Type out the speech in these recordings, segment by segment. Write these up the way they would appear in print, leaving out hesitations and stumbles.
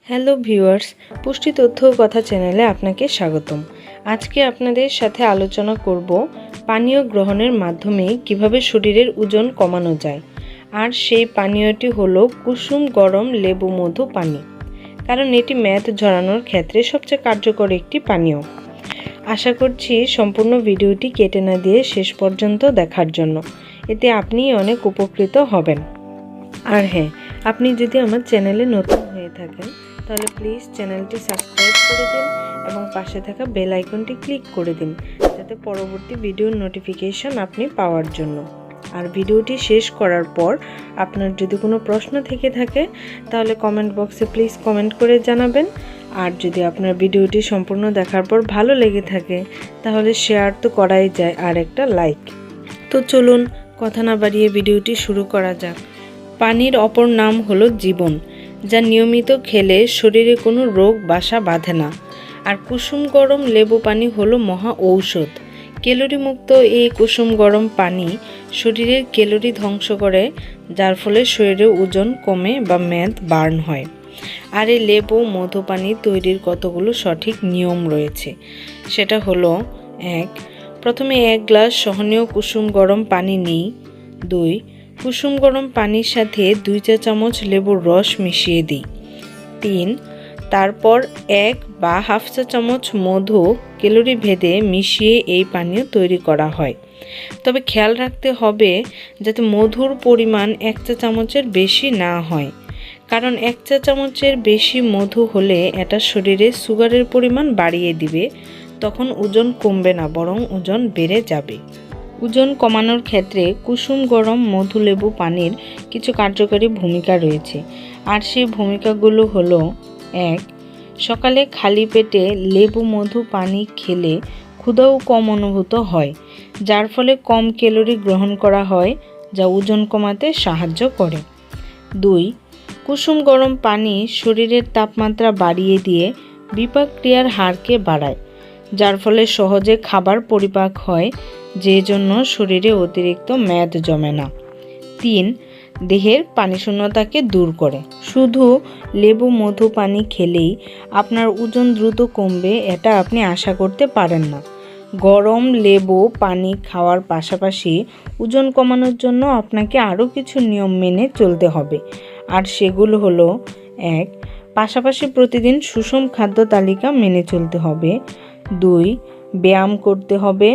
Hello viewers, পুষ্টি তথ্য কথা চ্যানেলে আপনাকে স্বাগতম। আজকে আপনাদের সাথে আলোচনা করব পানীয় গ্রহণের মাধ্যমে কিভাবে শরীরের ওজন কমানো যায়। আর সেই পানীয়টি হলো কুসুম গরম লেবু মধু পানি, কারণ এটি মেদ ঝরানোর ক্ষেত্রে সবচেয়ে কার্যকর একটি পানীয়। আশা করছি সম্পূর্ণ ভিডিওটি কেটে না দিয়ে শেষ পর্যন্ত দেখার জন্য, এতে আপনি অনেক উপকৃত হবেন। আর হ্যাঁ, আপনি যদি আমার চ্যানেলে নতুন হয়ে থাকেন তাহলে প্লিজ চ্যানেলটি সাবস্ক্রাইব করে দিন এবং পাশে থাকা বেল আইকনটি ক্লিক করে দিন, যাতে পরবর্তী ভিডিওর নোটিফিকেশন আপনি পাওয়ার জন্য। আর ভিডিওটি শেষ করার পর আপনার যদি কোনো প্রশ্ন থেকে থাকে তাহলে কমেন্ট বক্সে প্লিজ কমেন্ট করে জানাবেন। আর যদি আপনার ভিডিওটি সম্পূর্ণ দেখার পর ভালো লেগে থাকে তাহলে শেয়ার তো করাই যায়, আর একটা লাইক। তো চলুন কথা না বাড়িয়ে ভিডিওটি শুরু করা যাক। পানির অপর নাম হলো জীবন, যা নিয়মিত খেলে শরীরে কোনো রোগ বাসা বাঁধে না। আর কুসুম গরম লেবু পানি হলো মহা ঔষধ। ক্যালোরিমুক্ত এই কুসুম গরম পানি শরীরের ক্যালোরি ধ্বংস করে, যার ফলে শরীরে ওজন কমে বা মেদ বার্ন হয়। আর এই লেবু মধু পানি তৈরির কতগুলো সঠিক নিয়ম রয়েছে। সেটা হলো: 1. প্রথমে 1 গ্লাস সহনীয় কুসুম গরম পানি নিই। 2. কুসুম গরম পানির সাথে 2 চা চামচ লেবুর রস মিশিয়ে দিই। 3. তারপর 1 বা হাফ চা চামচ মধু ক্যালোরি ভেদে মিশিয়ে এই পানীয় তৈরি করা হয়। তবে খেয়াল রাখতে হবে যাতে মধুর পরিমাণ 1 চা চামচের বেশি না হয়, কারণ 1 চা চামচের বেশি মধু হলে এটা শরীরে সুগারের পরিমাণ বাড়িয়ে দিবে। তখন ওজন কমবে না, বরং ওজন বেড়ে যাবে। ওজন কমানোর ক্ষেত্রে কুসুম গরম মধু লেবু পানির কিছু কার্যকরী ভূমিকা রয়েছে। আর সেই ভূমিকাগুলো হলো: 1. সকালে খালি পেটে লেবু মধু পানি খেলে ক্ষুধাও কম অনুভূত হয়, যার ফলে কম ক্যালোরি গ্রহণ করা হয়, যা ওজন কমাতে সাহায্য করে। 2. কুসুম গরম পানি শরীরের তাপমাত্রা বাড়িয়ে দিয়ে বিপাক ক্রিয়ার হারকে বাড়ায়, যার ফলে সহজে খাবার পরিপাক হয়, যে জন্য শরীরে অতিরিক্ত মেদ জমে না। 3. দেহের পানিশূন্যতাকে দূর করে। শুধু লেবু মধু পানি খেলেই আপনার ওজন দ্রুত কমবে এটা আপনি আশা করতে পারেন না। গরম লেবু পানি খাওয়ার পাশাপাশি ওজন কমানোর জন্য আপনাকে আরও কিছু নিয়ম মেনে চলতে হবে। আর সেগুলো হলো: 1. পাশাপাশি প্রতিদিন সুষম খাদ্য তালিকা মেনে চলতে হবে। 2. ব্যায়াম করতে হবে।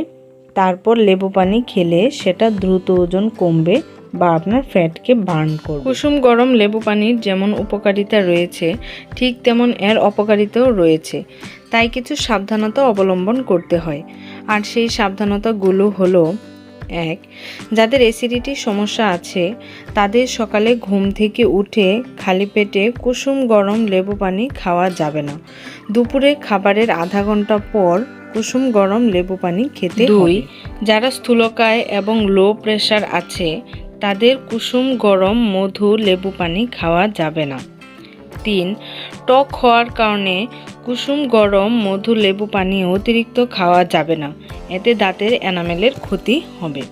তারপর লেবু পানি খেলে সেটা দ্রুত ওজন কমবে বা আপনার ফ্যাটকে বার্ন করবে। কুসুম গরম লেবু পানির যেমন উপকারিতা রয়েছে, ঠিক তেমন এর অপকারিতাও রয়েছে। তাই কিছু সাবধানতা অবলম্বন করতে হয়। আর সেই সাবধানতাগুলো হলো: 1. যাদের অ্যাসিডিটির সমস্যা আছে তাদের সকালে ঘুম থেকে উঠে খালি পেটে কুসুম গরম লেবু পানি খাওয়া যাবে না। দুপুরে খাবারের আধা ঘন্টা পর কুসুম গরম লেবু পানি খেতে হবে। 2. যারা স্থূলকায় এবং লো প্রেশার আছে তাদের কুসুম গরম মধু লেবু পানি খাওয়া যাবে না। 3. টক হওয়ার কারণে কুসুম গরম মধু লেবু পানি অতিরিক্ত খাওয়া যাবে না, এতে দাঁতের এনামেলের ক্ষতি হবে।